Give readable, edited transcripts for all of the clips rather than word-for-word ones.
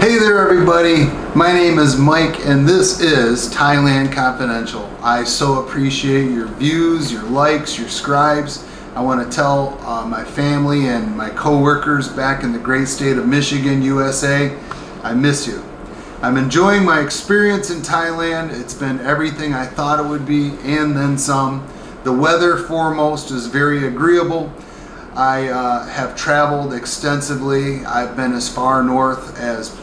Hey there everybody, my name is Mike and this is Thailand Confidential. I so appreciate your views, your likes, your scribes. I want to tell my family and my co-workers back in the great state of Michigan, USA, I miss you. I'm enjoying my experience in Thailand. It's been everything I thought it would be and then some. The weather foremost is very agreeable. I have traveled extensively. I've been as far north as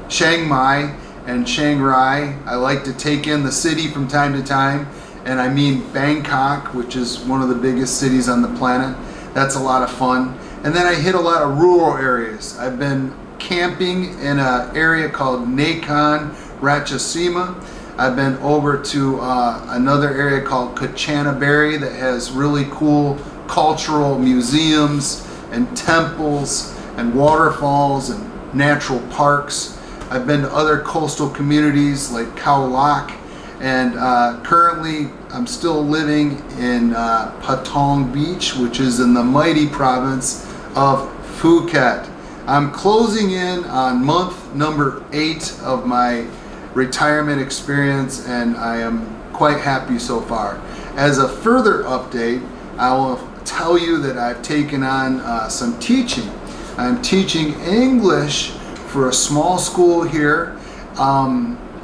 Chiang Mai and Chiang Rai. I like to take in the city from time to time, and I mean Bangkok, which is one of the biggest cities on the planet. That's a lot of fun. And then I hit a lot of rural areas. I've been camping in an area called Nakhon Ratchasima. I've been over to another area called Kanchanaburi that has really cool cultural museums and temples and waterfalls and natural parks. I've been to other coastal communities like Khao Lak, and currently I'm still living in Patong Beach, which is in the mighty province of Phuket. I'm closing in on month number 8 of my retirement experience, and I am quite happy so far. As a further update, I will tell you that I've taken on some teaching. I'm teaching English for a small school here.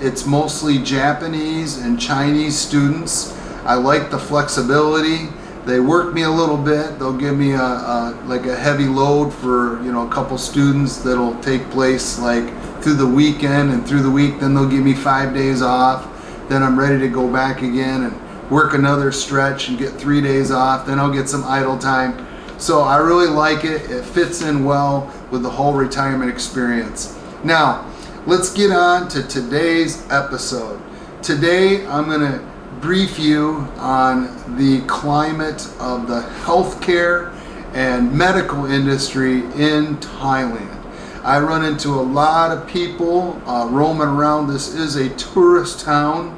It's mostly Japanese and Chinese students. I like the flexibility. They work me a little bit. They'll give me like a heavy load for a couple students that'll take place like through the weekend and through the week. Then they'll give me 5 days off. Then I'm ready to go back again and work another stretch and get 3 days off. Then I'll get some idle time. So I really like it. It fits in well with the whole retirement experience. Now, let's get on to today's episode. Today, I'm going to brief you on the climate of the healthcare and medical industry in Thailand. I run into a lot of people roaming around. This is a tourist town,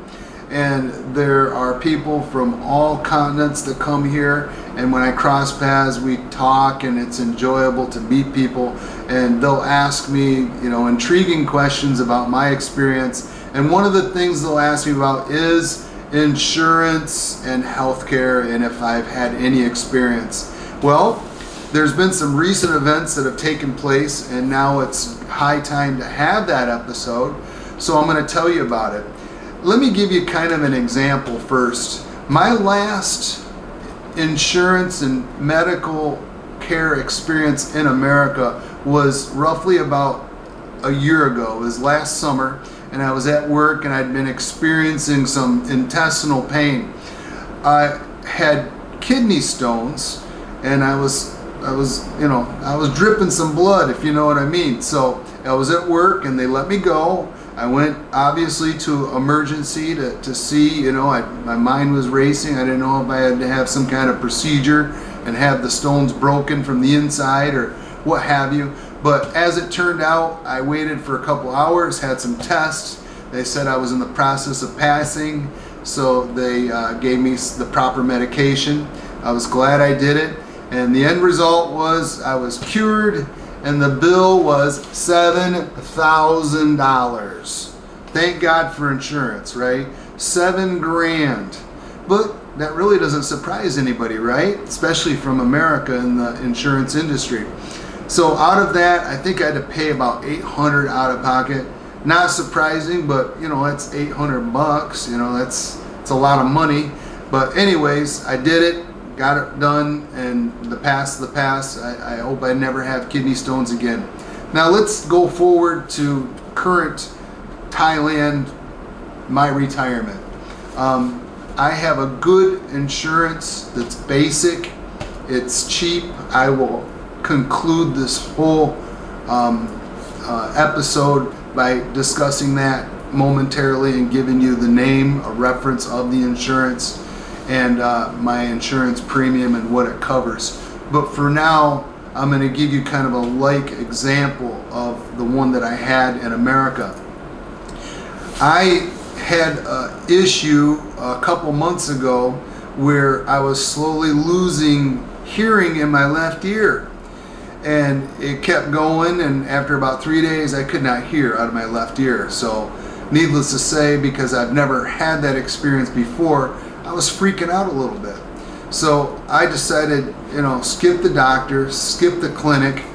and there are people from all continents that come here, and when I cross paths we talk, and it's enjoyable to meet people, and they'll ask me intriguing questions about my experience. And one of the things they'll ask me about is insurance and healthcare, and if I've had any experience. Well, there's been some recent events that have taken place, and now it's high time to have that episode, so I'm going to tell you about it. Let me give you kind of an example first. My last insurance and medical care experience in America was roughly about a year ago. It was last summer, and I was at work and I'd been experiencing some intestinal pain. I had kidney stones, and I was dripping some blood, if you know what I mean. So I was at work and they let me go. I went obviously to emergency to see, my mind was racing. I didn't know if I had to have some kind of procedure and have the stones broken from the inside or what have you. But as it turned out, I waited for a couple hours, had some tests. They said I was in the process of passing, so they gave me the proper medication. I was glad I did it. And the end result was I was cured, and the bill was $7,000. Thank God for insurance, right? $7,000. But that really doesn't surprise anybody, right? Especially from America in the insurance industry. So out of that, I think I had to pay about $800 out of pocket. Not surprising, but that's $800. That's a lot of money. But anyways, I did it. Got it done, and the past. I hope I never have kidney stones again. Now let's go forward to current Thailand, my retirement. I have a good insurance that's basic. It's cheap. I will conclude this whole episode by discussing that momentarily and giving you the name, a reference of the insurance, and my insurance premium and what it covers. But for now, I'm going to give you kind of a like example of the one that I had in America. I had an issue a couple months ago where I was slowly losing hearing in my left ear. and it kept going, and after about 3 days I could not hear out of my left ear. So needless to say, because I've never had that experience before, I was freaking out a little bit. So I decided, skip the doctor, skip the clinic,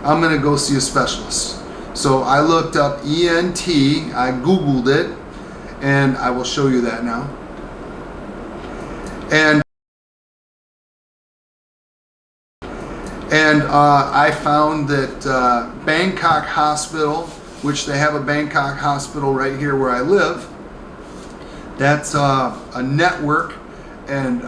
I'm gonna go see a specialist. So I looked up ENT, I Googled it, and I will show you that now. And I found that Bangkok Hospital, which they have a Bangkok Hospital right here where I live, that's a network, and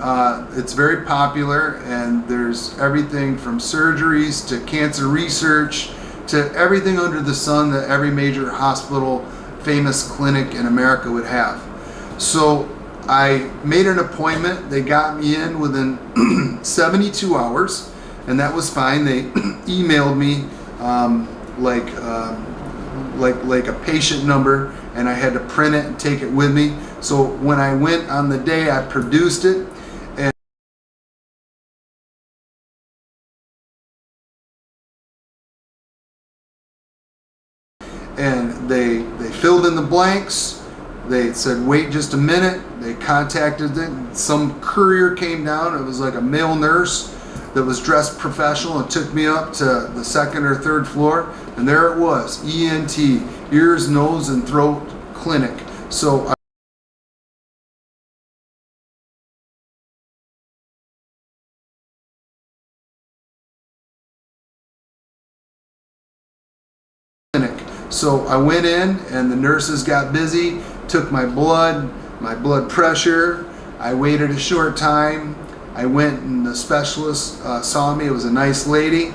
it's very popular, and there's everything from surgeries to cancer research to everything under the sun that every major hospital, famous clinic in America would have. So I made an appointment. They got me in within 72 hours, and that was fine. They emailed me like a patient number, and I had to print it and take it with me. So when I went on the day, I produced it, and they filled in the blanks. They said, wait just a minute. They contacted it. Some courier came down. It was like a male nurse that was dressed professional and took me up to the second or third floor, and there it was, ENT, ears, nose, and throat clinic. So So I went in, and the nurses got busy, took my blood pressure. I waited a short time. I went, and the specialist saw me. It was a nice lady,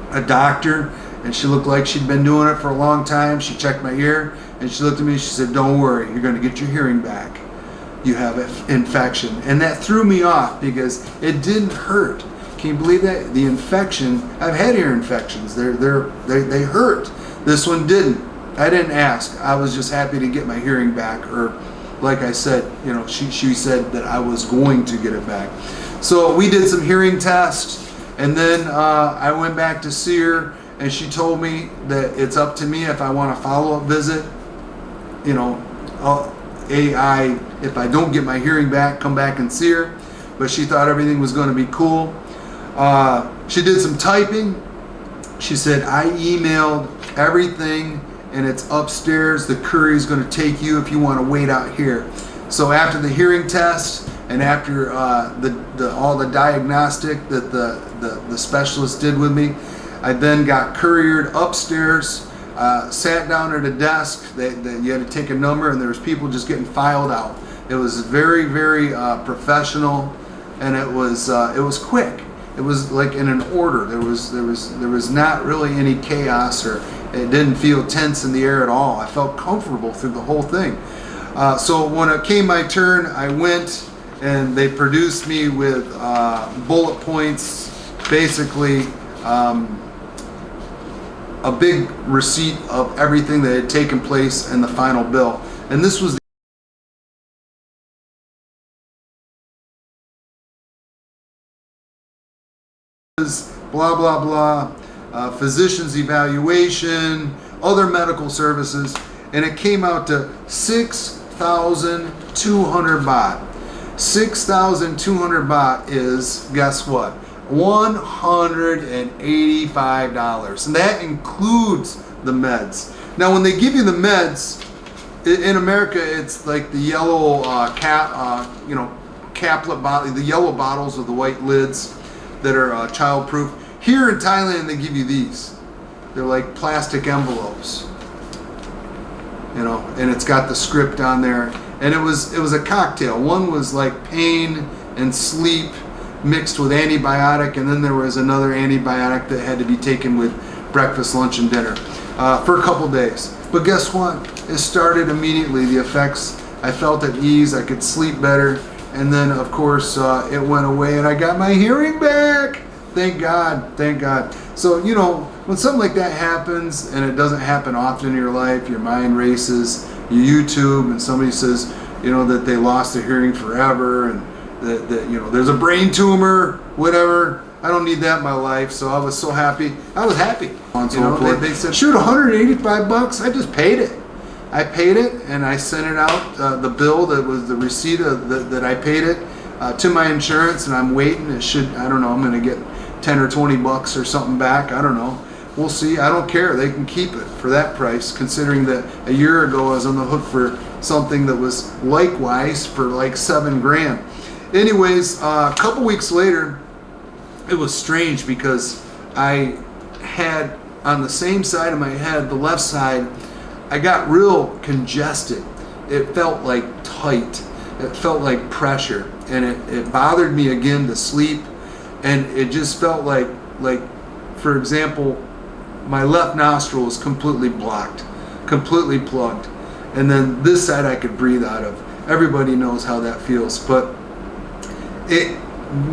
a doctor, and she looked like she'd been doing it for a long time. She checked my ear, and she looked at me, she said, don't worry, you're going to get your hearing back. You have an infection. And that threw me off because it didn't hurt. Can you believe that? The infection, I've had ear infections. They hurt. This one didn't. I didn't ask. I was just happy to get my hearing back, or like I said, she said that I was going to get it back. So we did some hearing tests, and then I went back to see her, and she told me that it's up to me if I want a follow-up visit. If I don't get my hearing back, come back and see her. But she thought everything was going to be cool. She did some typing. She said, I emailed everything, and it's upstairs. The courier is going to take you if you want to wait out here. So after the hearing test, and after all the diagnostic that the specialist did with me, I then got couriered upstairs, sat down at a desk. You had to take a number, and there was people just getting filed out. It was very, very professional, and it was quick. It was like in an order. There was not really any chaos, or it didn't feel tense in the air at all. I felt comfortable through the whole thing. So when it came my turn, I went, and they produced me with bullet points, basically a big receipt of everything that had taken place in the final bill. And this was blah, blah, blah, physician's evaluation, other medical services, and it came out to 6,200 baht. 6,200 baht is, guess what? $185, and that includes the meds. Now, when they give you the meds in America, it's like the yellow caplet bottle, the yellow bottles with the white lids that are child-proof. Here in Thailand, they give you these. They're like plastic envelopes, and it's got the script on there. And it was a cocktail. One was like pain and sleep mixed with antibiotic, and then there was another antibiotic that had to be taken with breakfast, lunch, and dinner for a couple days. But guess what? It started immediately. The effects, I felt at ease. I could sleep better. And then, of course, it went away, and I got my hearing back. Thank God, thank God. So, when something like that happens, and it doesn't happen often in your life, your mind races, you YouTube, and somebody says, that they lost their hearing forever, and that there's a brain tumor, whatever. I don't need that in my life. So I was so happy. I was happy. They said, shoot, $185. I just paid it. I paid it, and I sent it out, the bill that was the receipt that I paid it to my insurance, and I'm waiting. It should, I don't know, I'm going to get 10 or 20 bucks or something back. I don't know. We'll see. I don't care. They can keep it for that price, considering that a year ago I was on the hook for something that was likewise for like $7,000. Anyways, a couple weeks later, it was strange because I had on the same side of my head, the left side, I got real congested. It felt like tight. It felt like pressure, and it bothered me again to sleep, and it just felt like, for example, my left nostril was completely blocked, completely plugged, and then this side I could breathe out of. Everybody knows how that feels, but it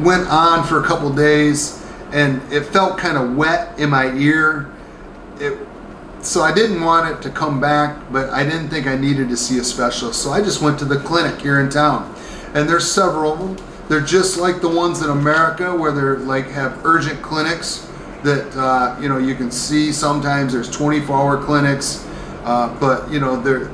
went on for a couple days, and it felt kind of wet in my ear. So I didn't want it to come back, but I didn't think I needed to see a specialist. So I just went to the clinic here in town, and there's several of them. They're just like the ones in America where they're like have urgent clinics that you can see. Sometimes there's 24-hour clinics, but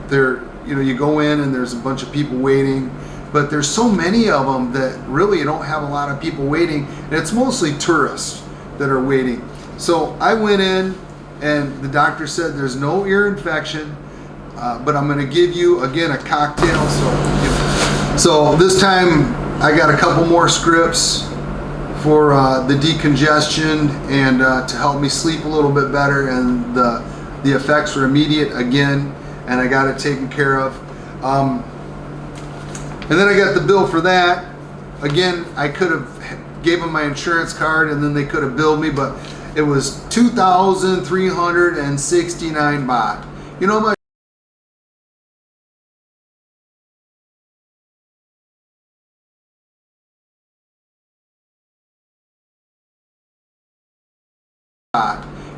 they're you go in and there's a bunch of people waiting. But there's so many of them that really you don't have a lot of people waiting, and it's mostly tourists that are waiting. So I went in, and the doctor said there's no ear infection, but I'm going to give you again a cocktail. So this time I got a couple more scripts for the decongestion and to help me sleep a little bit better, and the effects were immediate again, and I got it taken care of. And then I got the bill for that. Again, I could have gave them my insurance card and then they could have billed me, but it was 2,369 baht. You know how much?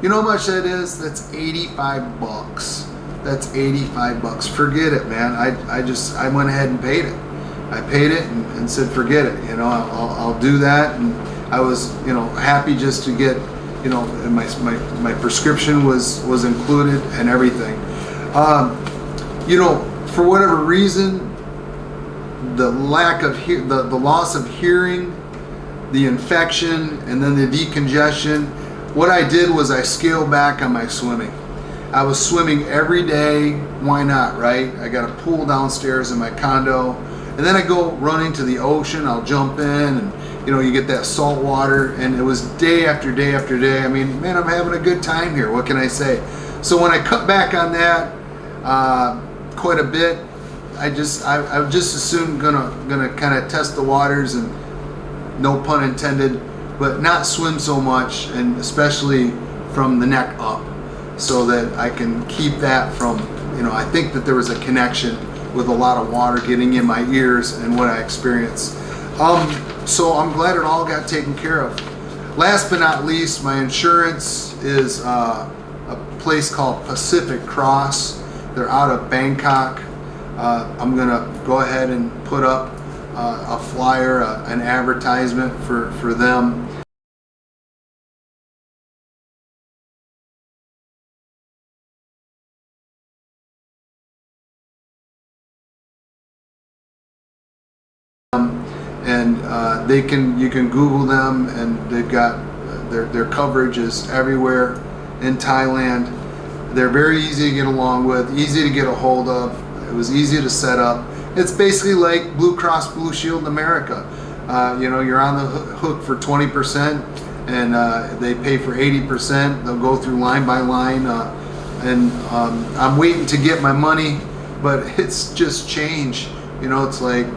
You know how much that is? That's 85 bucks. That's 85 bucks. Forget it, man. I went ahead and paid it. I paid it and said, forget it. I'll do that. And I was, happy just to get, and my prescription was included and everything. For whatever reason, the lack of the loss of hearing, the infection, and then the decongestion. What I did was I scaled back on my swimming. I was swimming every day. Why not, right? I got a pool downstairs in my condo, and then I go running to the ocean. I'll jump in, and you get that salt water, and it was day after day after day. I mean, man, I'm having a good time here. What can I say? So when I cut back on that quite a bit, I'm just as soon gonna kind of test the waters, and no pun intended, but not swim so much, and especially from the neck up, so that I can keep that from, I think that there was a connection with a lot of water getting in my ears and what I experienced. So I'm glad it all got taken care of. Last but not least, my insurance is a place called Pacific Cross. They're out of Bangkok. I'm gonna go ahead and put up a flyer, an advertisement for them. And you can Google them, and they've got their coverage is everywhere in Thailand. They're very easy to get along with, easy to get a hold of. It was easy to set up. It's basically like Blue Cross Blue Shield in America. You're on the hook for 20%, and they pay for 80%. They'll go through line by line, and I'm waiting to get my money, but it's just change. It's like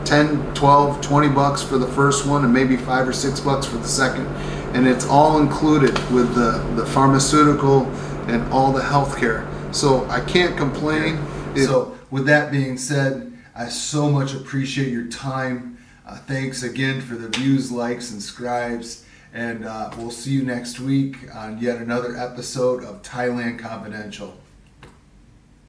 10, 12, 20 bucks for the first one, and maybe 5 or 6 bucks for the second, and it's all included with the pharmaceutical and all the health care. So I can't complain. So with that being said, I so much appreciate your time. Thanks again for the views, likes, and scribes, and we'll see you next week on yet another episode of Thailand Confidential.